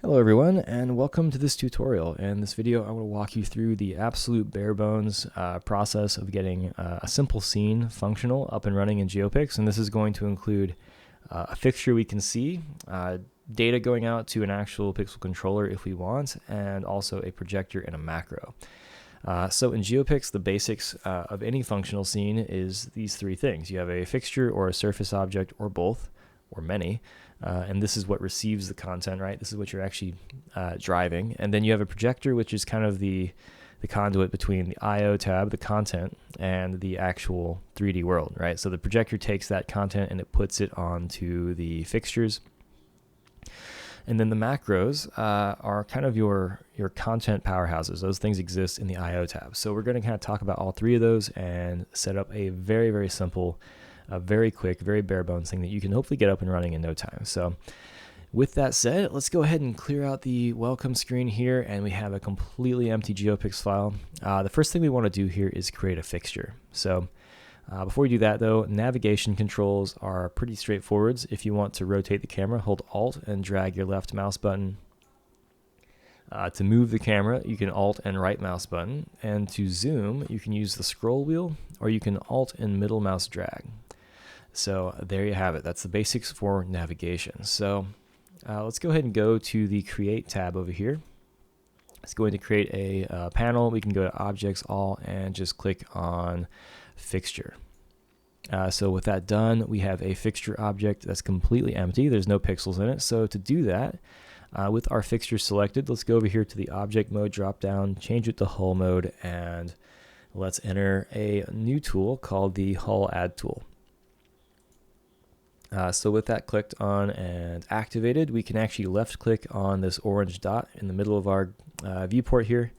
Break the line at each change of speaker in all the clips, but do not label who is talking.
Hello everyone, and welcome to this tutorial. In this video, I will walk you through the absolute bare bones process of getting a simple scene functional up and running in GeoPix. And this is going to include a fixture we can see, data going out to an actual pixel controller if we want, and also a projector and a macro. So in GeoPix, the basics of any functional scene is these three things. You have a fixture or a surface object or both, or many, and this is what receives the content, right? This is what you're actually driving. And then you have a projector, which is kind of the conduit between the I/O tab, the content, and the actual 3D world, right? So the projector takes that content and it puts it onto the fixtures. And then the macros are kind of your content powerhouses. Those things exist in the I/O tab. So we're going to kind of talk about all three of those and set up a very, very simple, very quick, very bare bones thing that you can hopefully get up and running in no time. So with that said, let's go ahead and clear out the welcome screen here, and we have a completely empty GeoPix file. The first thing we want to do here is create a fixture. So before we do that though, navigation controls are pretty straightforward. If you want to rotate the camera, hold Alt and drag your left mouse button. To move the camera, you can Alt and right mouse button. And to zoom, you can use the scroll wheel, or you can Alt and middle mouse drag. So there you have it. That's the basics for navigation. So let's go ahead and go to the Create tab over here. It's going to create a panel. We can go to Objects, All, and just click on Fixture. So with that done, we have a fixture object that's completely empty. There's no pixels in it. So to do that, with our fixture selected, let's go over here to the Object Mode drop-down, change it to Hull Mode, and let's enter a new tool called the Hull Add tool. So with that clicked on and activated, we can actually left click on this orange dot in the middle of our viewport here,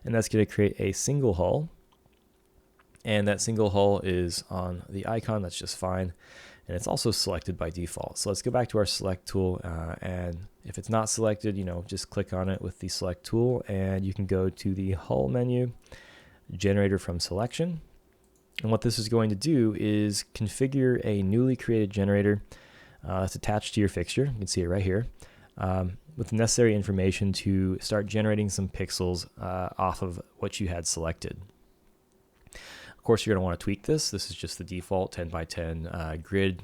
and that's going to create a single hull. And that single hull is on the icon. That's just fine. And it's also selected by default. So let's go back to our select tool, and if it's not selected, just click on it with the select tool, and you can go to the hull menu, generator from selection. And what this is going to do is configure a newly created generator that's attached to your fixture. You can see it right here, with the necessary information to start generating some pixels off of what you had selected. Of course, you're going to want to tweak this. This is just the default 10 by 10 grid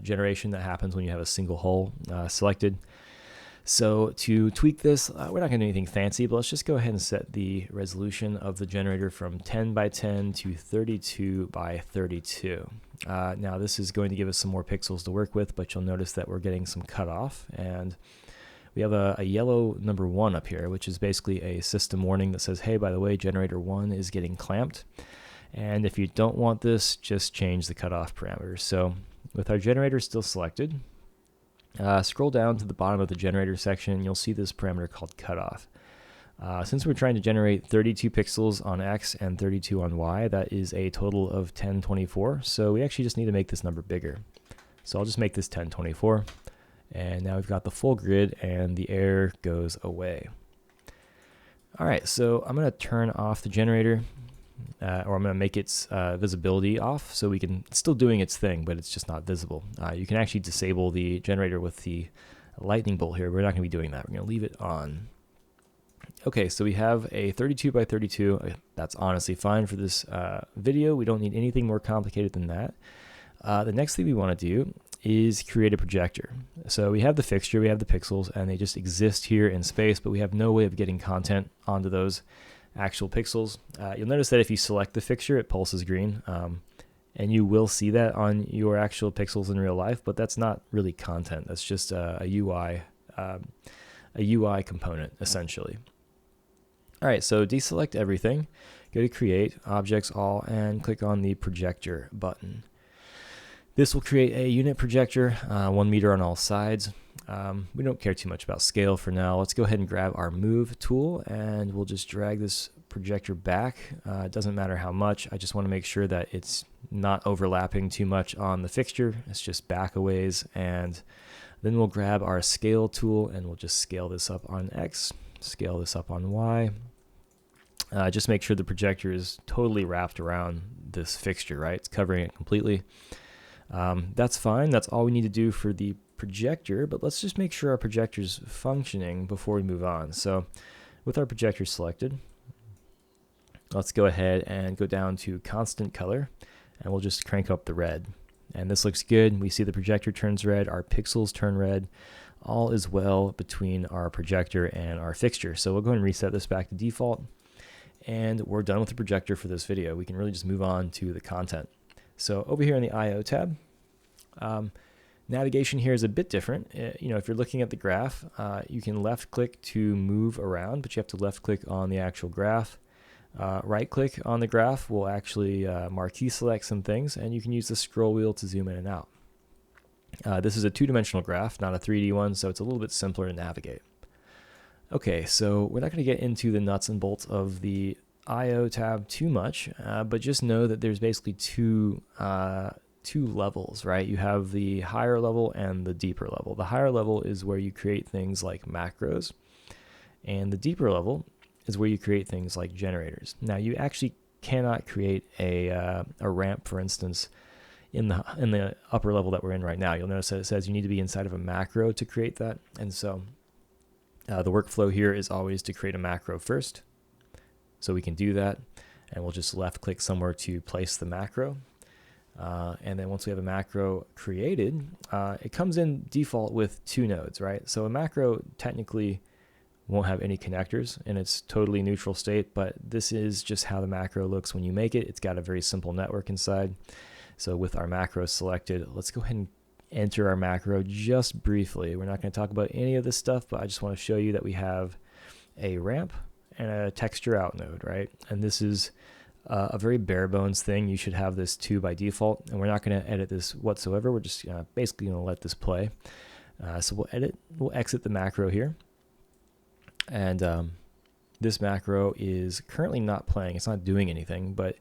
generation that happens when you have a single hull selected. So to tweak this, we're not going to do anything fancy, but let's just go ahead and set the resolution of the generator from 10 by 10 to 32 by 32. Now this is going to give us some more pixels to work with, but you'll notice that we're getting some cutoff, and we have a yellow number 1 up here, which is basically a system warning that says, hey, by the way, generator 1 is getting clamped. And if you don't want this, just change the cutoff parameters. So with our generator still selected, scroll down to the bottom of the generator section, and you'll see this parameter called cutoff. Since we're trying to generate 32 pixels on X and 32 on Y, that is a total of 1024. So we actually just need to make this number bigger. So I'll just make this 1024. And now we've got the full grid and the error goes away. All right, so I'm going to turn off the generator. Or I'm going to make its visibility off, so it's still doing its thing, but it's just not visible. You can actually disable the generator with the lightning bolt here. We're not going to be doing that. We're going to leave it on. Okay, so we have a 32 by 32. That's honestly fine for this video. We don't need anything more complicated than that. The next thing we want to do is create a projector. So we have the fixture, we have the pixels, and they just exist here in space, but we have no way of getting content onto those actual pixels. You'll notice that if you select the fixture, it pulses green, and you will see that on your actual pixels in real life, but that's not really content. That's just a UI component, essentially. All right, so deselect everything, go to Create, Objects, All, and click on the Projector button. This will create a unit projector, 1 meter on all sides. We don't care too much about scale for now. Let's go ahead and grab our Move tool, and we'll just drag this projector back. It doesn't matter how much. I just want to make sure that it's not overlapping too much on the fixture. It's just back a ways, and then we'll grab our Scale tool, and we'll just scale this up on X, scale this up on Y. Just make sure the projector is totally wrapped around this fixture, right? It's covering it completely. That's fine. That's all we need to do for the projector, but let's just make sure our projector's functioning before we move on. So with our projector selected, let's go ahead and go down to constant color, and we'll just crank up the red. And this looks good. We see the projector turns red, our pixels turn red. All is well between our projector and our fixture. So we'll go ahead and reset this back to default, and we're done with the projector for this video. We can really just move on to the content. So over here in the I/O tab, navigation here is a bit different. If you're looking at the graph, you can left click to move around, but you have to left click on the actual graph. Right click on the graph will actually marquee select some things, and you can use the scroll wheel to zoom in and out. This is a two-dimensional graph, not a 3D one, so it's a little bit simpler to navigate. Okay, so we're not going to get into the nuts and bolts of the I/O tab too much, but just know that there's basically two levels, right? You have the higher level and the deeper level. The higher level is where you create things like macros, and the deeper level is where you create things like generators. Now, you actually cannot create a ramp, for instance, in the upper level that we're in right now. You'll notice that it says you need to be inside of a macro to create that, and so the workflow here is always to create a macro first. So we can do that, and we'll just left click somewhere to place the macro. And then once we have a macro created, it comes in default with 2 nodes, right? So a macro technically won't have any connectors, and it's totally neutral state, but this is just how the macro looks when you make it. It's got a very simple network inside. So with our macro selected, let's go ahead and enter our macro just briefly. We're not going to talk about any of this stuff, but I just want to show you that we have a ramp and a texture out node, right? And this is a very bare bones thing. You should have this too by default, and we're not going to edit this whatsoever. We're just basically going to let this play. So we'll exit the macro here. And this macro is currently not playing. It's not doing anything, but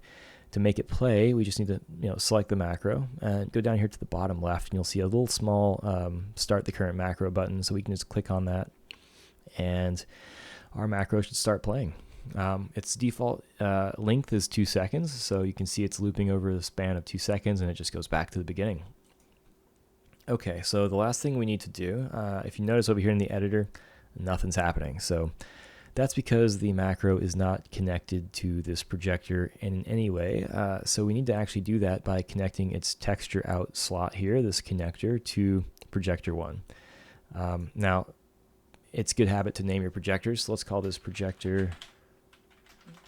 to make it play, we just need to select the macro and go down here to the bottom left, and you'll see a little small start the current macro button. So we can just click on that, and our macro should start playing. Its default length is 2 seconds, so you can see it's looping over the span of 2 seconds, and it just goes back to the beginning. Okay, so the last thing we need to do, if you notice over here in the editor, nothing's happening. So that's because the macro is not connected to this projector in any way. So we need to actually do that by connecting its texture out slot here, this connector, to projector 1. Now, it's good habit to name your projectors. So let's call this projector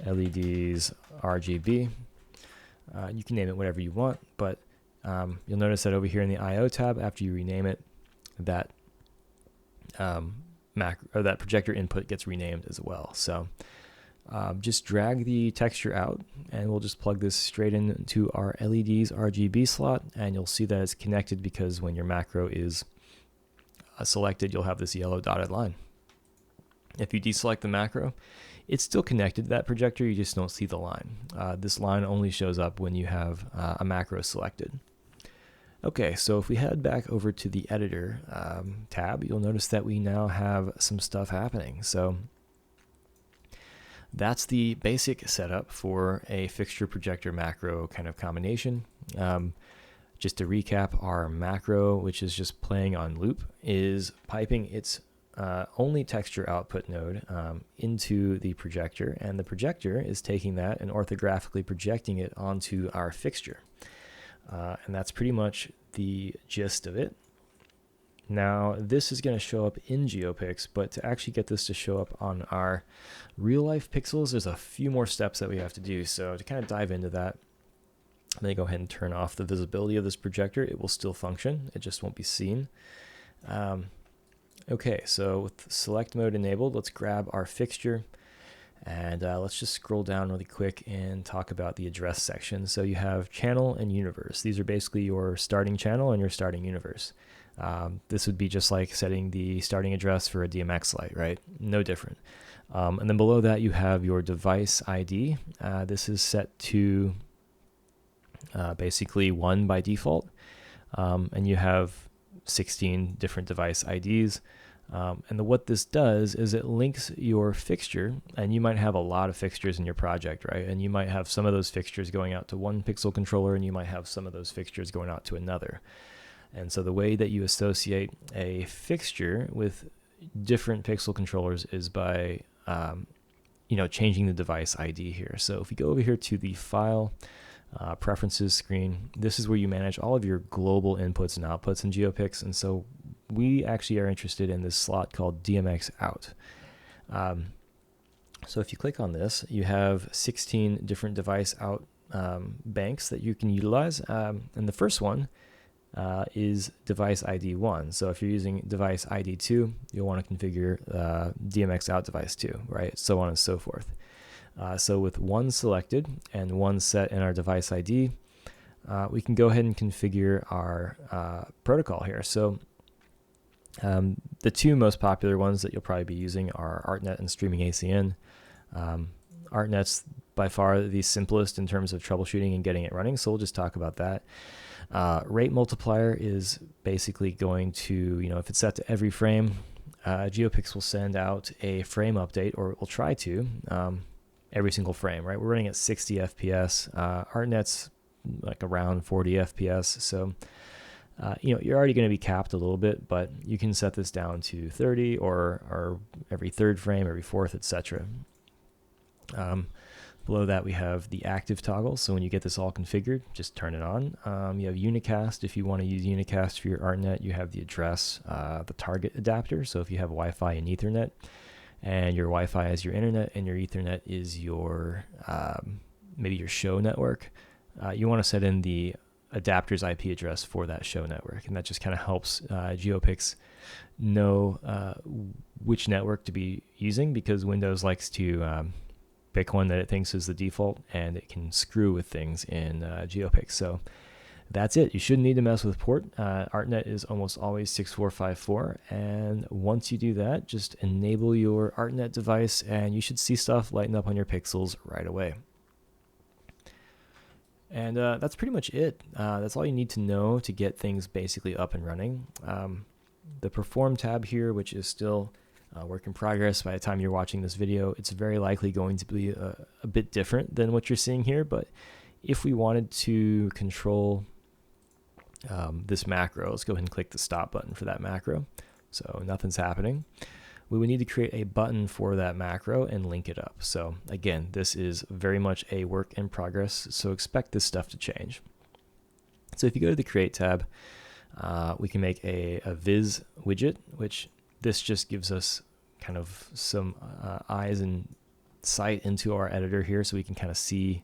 LEDs RGB. You can name it whatever you want, but you'll notice that over here in the I/O tab, after you rename it, that that projector input gets renamed as well. So just drag the texture out, and we'll just plug this straight into our LEDs RGB slot, and you'll see that it's connected because when your macro is selected, you'll have this yellow dotted line. If you deselect the macro, it's still connected to that projector, you just don't see the line. This line only shows up when you have a macro selected. Okay, so if we head back over to the editor tab, you'll notice that we now have some stuff happening. So that's the basic setup for a fixture projector macro kind of combination. Just to recap, our macro, which is just playing on loop, is piping its only texture output node into the projector, and the projector is taking that and orthographically projecting it onto our fixture. And that's pretty much the gist of it. Now, this is going to show up in GeoPix, but to actually get this to show up on our real-life pixels, there's a few more steps that we have to do. So to kind of dive into that, I'm going to go ahead and turn off the visibility of this projector. It will still function. It just won't be seen. Okay, so with select mode enabled, let's grab our fixture. And let's just scroll down really quick and talk about the address section. So you have channel and universe. These are basically your starting channel and your starting universe. This would be just like setting the starting address for a DMX light, right? No different. And then below that, you have your device ID. This is set to basically 1 by default. And you have 16 different device IDs. And what this does is it links your fixture, and you might have a lot of fixtures in your project, right? And you might have some of those fixtures going out to one pixel controller, and you might have some of those fixtures going out to another. And so the way that you associate a fixture with different pixel controllers is by changing the device ID here. So if we go over here to the File Preferences screen, this is where you manage all of your global inputs and outputs in GeoPix. And so we actually are interested in this slot called DMX out. So if you click on this, you have 16 different device out banks that you can utilize. And the first one is device ID 1. So if you're using device ID 2, you'll want to configure DMX out device 2, right? So on and so forth. So with 1 selected and 1 set in our device ID, we can go ahead and configure our protocol here. So the two most popular ones that you'll probably be using are ArtNet and Streaming ACN. ArtNet's by far the simplest in terms of troubleshooting and getting it running, so we'll just talk about that. Rate multiplier is basically going to, if it's set to every frame, GeoPix will send out a frame update, or will try to, every single frame, right? We're running at 60 FPS. ArtNet's like around 40 FPS, so you're already going to be capped a little bit, but you can set this down to 30 or every third frame, every fourth, etc. Below that, we have the active toggle. So when you get this all configured, just turn it on. You have unicast. If you want to use unicast for your ArtNet, you have the address, the target adapter. So if you have Wi-Fi and Ethernet, and your Wi-Fi is your internet, and your Ethernet is your maybe your show network, you want to set in the adapter's IP address for that show network, and that just kind of helps GeoPix know which network to be using, because Windows likes to pick one that it thinks is the default, and it can screw with things in GeoPix. So that's it. You shouldn't need to mess with port. ArtNet is almost always 6454, and once you do that, just enable your ArtNet device, and you should see stuff lighten up on your pixels right away. And that's pretty much it. That's all you need to know to get things basically up and running. The Perform tab here, which is still work in progress by the time you're watching this video, it's very likely going to be a bit different than what you're seeing here. But if we wanted to control this macro, let's go ahead and click the stop button for that macro. So nothing's happening. We would need to create a button for that macro and link it up. So again, this is very much a work in progress, so expect this stuff to change. So if you go to the Create tab, we can make a Viz widget, which this just gives us kind of some eyes and sight into our editor here, so we can kind of see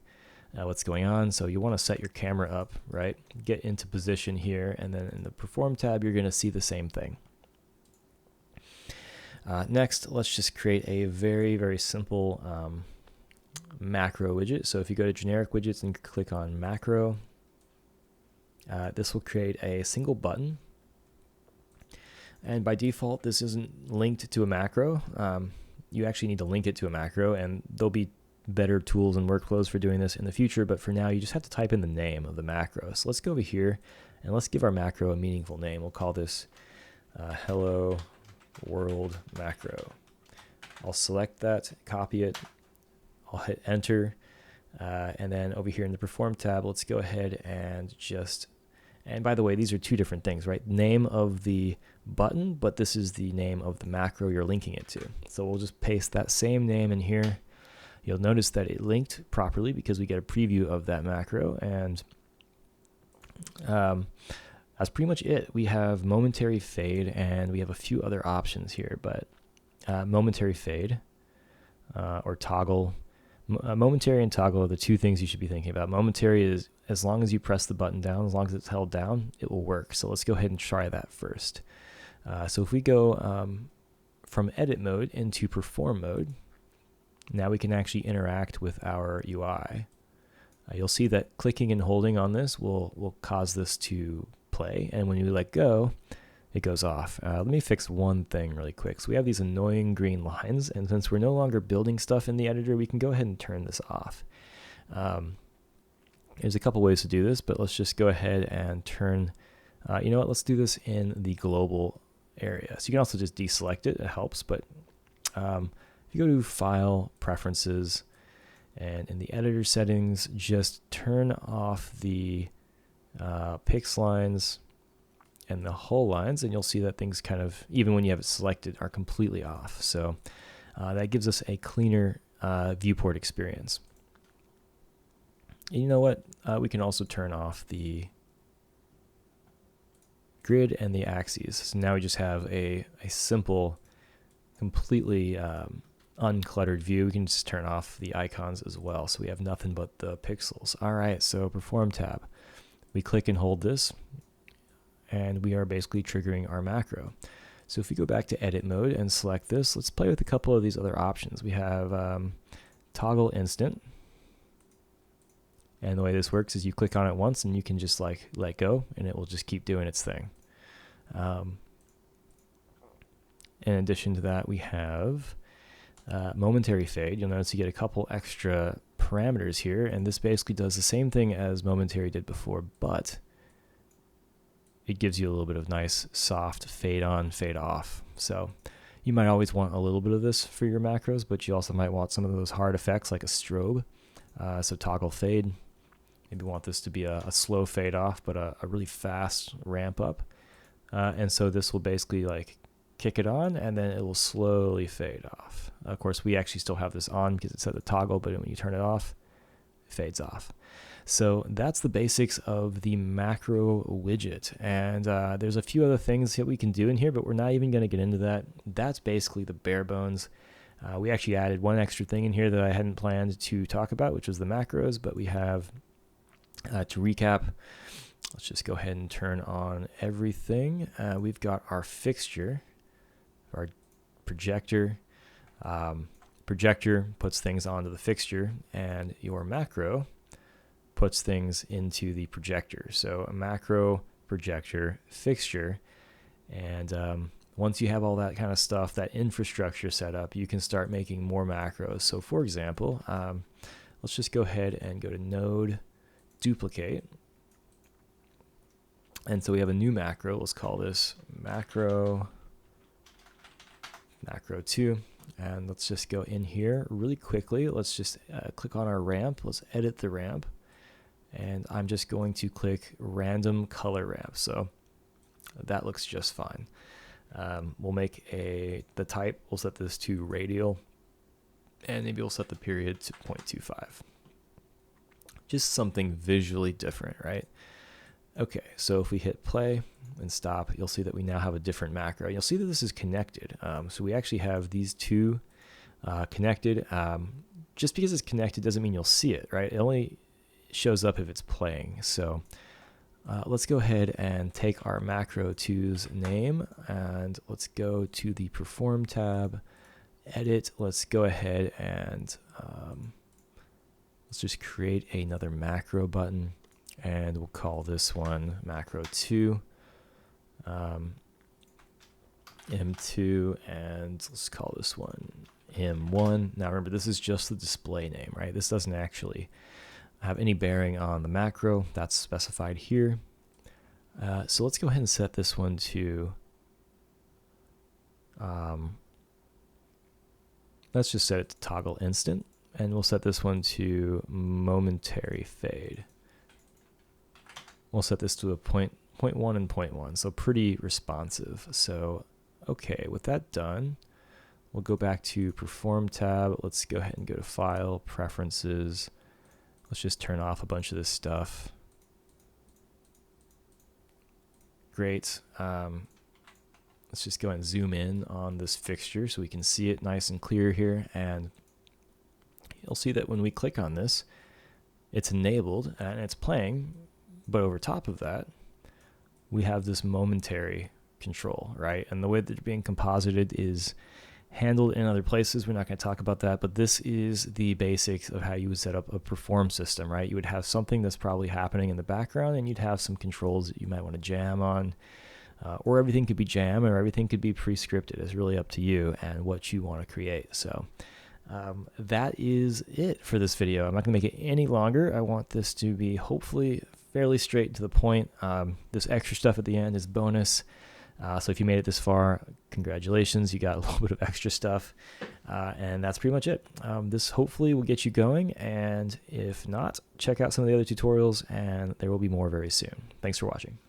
what's going on. So you want to set your camera up, right? Get into position here, and then in the Perform tab, you're going to see the same thing. Next, let's just create a very, very simple macro widget. So if you go to generic widgets and click on macro, this will create a single button. And by default, this isn't linked to a macro. You actually need to link it to a macro, and there'll be better tools and workflows for doing this in the future. But for now, you just have to type in the name of the macro. So let's go over here and let's give our macro a meaningful name. We'll call this Hello World Macro. I'll select that, copy it, I'll hit enter, and then over here in the Perform tab, let's go ahead and and by the way, these are two different things, right? Name of the button, but this is the name of the macro you're linking it to. So we'll just paste that same name in here. You'll notice that it linked properly because we get a preview of that macro, and that's pretty much it. We have momentary fade, and we have a few other options here, but momentary fade or toggle. Momentary and toggle are the two things you should be thinking about. Momentary is as long as you press the button down, as long as it's held down, it will work. So let's go ahead and try that first. So if we go from edit mode into perform mode, now we can actually interact with our UI. You'll see that clicking and holding on this will cause this to play, and when you let go, it goes off. Let me fix one thing really quick. So we have these annoying green lines, and since we're no longer building stuff in the editor, we can go ahead and turn this off. There's a couple ways to do this, but let's just go ahead and turn, you know what, let's do this in the global area. So you can also just deselect it, it helps, but if you go to File, Preferences, and in the editor settings, just turn off the pix lines and the hull lines, and you'll see that things kind of, even when you have it selected, are completely off. So that gives us a cleaner viewport experience. And you know what? We can also turn off the grid and the axes. So now we just have a simple, completely uncluttered view. We can just turn off the icons as well, so we have nothing but the pixels. All right, so Perform tab. We click and hold this, and we are basically triggering our macro. So if we go back to edit mode and select this, let's play with a couple of these other options. We have toggle instant. And the way this works is you click on it once and you can just like let go and it will just keep doing its thing. In addition to that, we have momentary fade. You'll notice you get a couple extra parameters here, and this basically does the same thing as momentary did before, but it gives you a little bit of nice soft fade on, fade off. So you might always want a little bit of this for your macros, but you also might want some of those hard effects like a strobe. So toggle fade. Maybe want this to be a slow fade off, but a really fast ramp up. And so this will basically like kick it on, and then it will slowly fade off. Of course, we actually still have this on because it's at the toggle, but when you turn it off, it fades off. So that's the basics of the macro widget. And there's a few other things that we can do in here, but we're not even going to get into that. That's basically the bare bones. We actually added one extra thing in here that I hadn't planned to talk about, which was the macros, but we have, to recap, let's just go ahead and turn on everything. We've got our fixture, our projector. Projector puts things onto the fixture, and your macro puts things into the projector. So a macro, projector, fixture, and once you have all that kind of stuff, that infrastructure set up, you can start making more macros. So for example, let's just go ahead and go to node, duplicate. And so we have a new macro. Let's call this macro 2. And let's just go in here really quickly. Let's just click on our ramp. Let's edit the ramp. And I'm just going to click random color ramp. So that looks just fine. We'll make the type, we'll set this to radial, and maybe we'll set the period to 0.25. Just something visually different, right? Okay, so if we hit play and stop, you'll see that we now have a different macro. You'll see that this is connected. So we actually have these two connected. Just because it's connected doesn't mean you'll see it, right? It only shows up if it's playing. So let's go ahead and take our macro 2's name, and let's go to the Perform tab, edit. Let's go ahead and let's just create another macro button, and we'll call this one macro 2, M2, and let's call this one M1. Now remember, this is just the display name, right? This doesn't actually have any bearing on the macro that's specified here. So let's go ahead and set this one to, let's just set it to toggle instant, and we'll set this one to momentary fade. We'll set this to a 0.1 and 0.1, so pretty responsive. So, okay, with that done, we'll go back to Perform tab. Let's go ahead and go to File, Preferences. Let's just turn off a bunch of this stuff. Great. Let's just go and zoom in on this fixture so we can see it nice and clear here. And you'll see that when we click on this, it's enabled and it's playing. But over top of that, we have this momentary control, right? And the way that they're being composited is handled in other places. We're not going to talk about that, but this is the basics of how you would set up a Perform system, right? You would have something that's probably happening in the background, and you'd have some controls that you might want to jam on, or everything could be jam, or everything could be pre-scripted. It's really up to you and what you want to create. So that is it for this video. I'm not going to make it any longer. I want this to be hopefully fairly straight to the point. This extra stuff at the end is bonus. So if you made it this far, congratulations, you got a little bit of extra stuff. And that's pretty much it. This hopefully will get you going, and if not, check out some of the other tutorials, and there will be more very soon. Thanks for watching.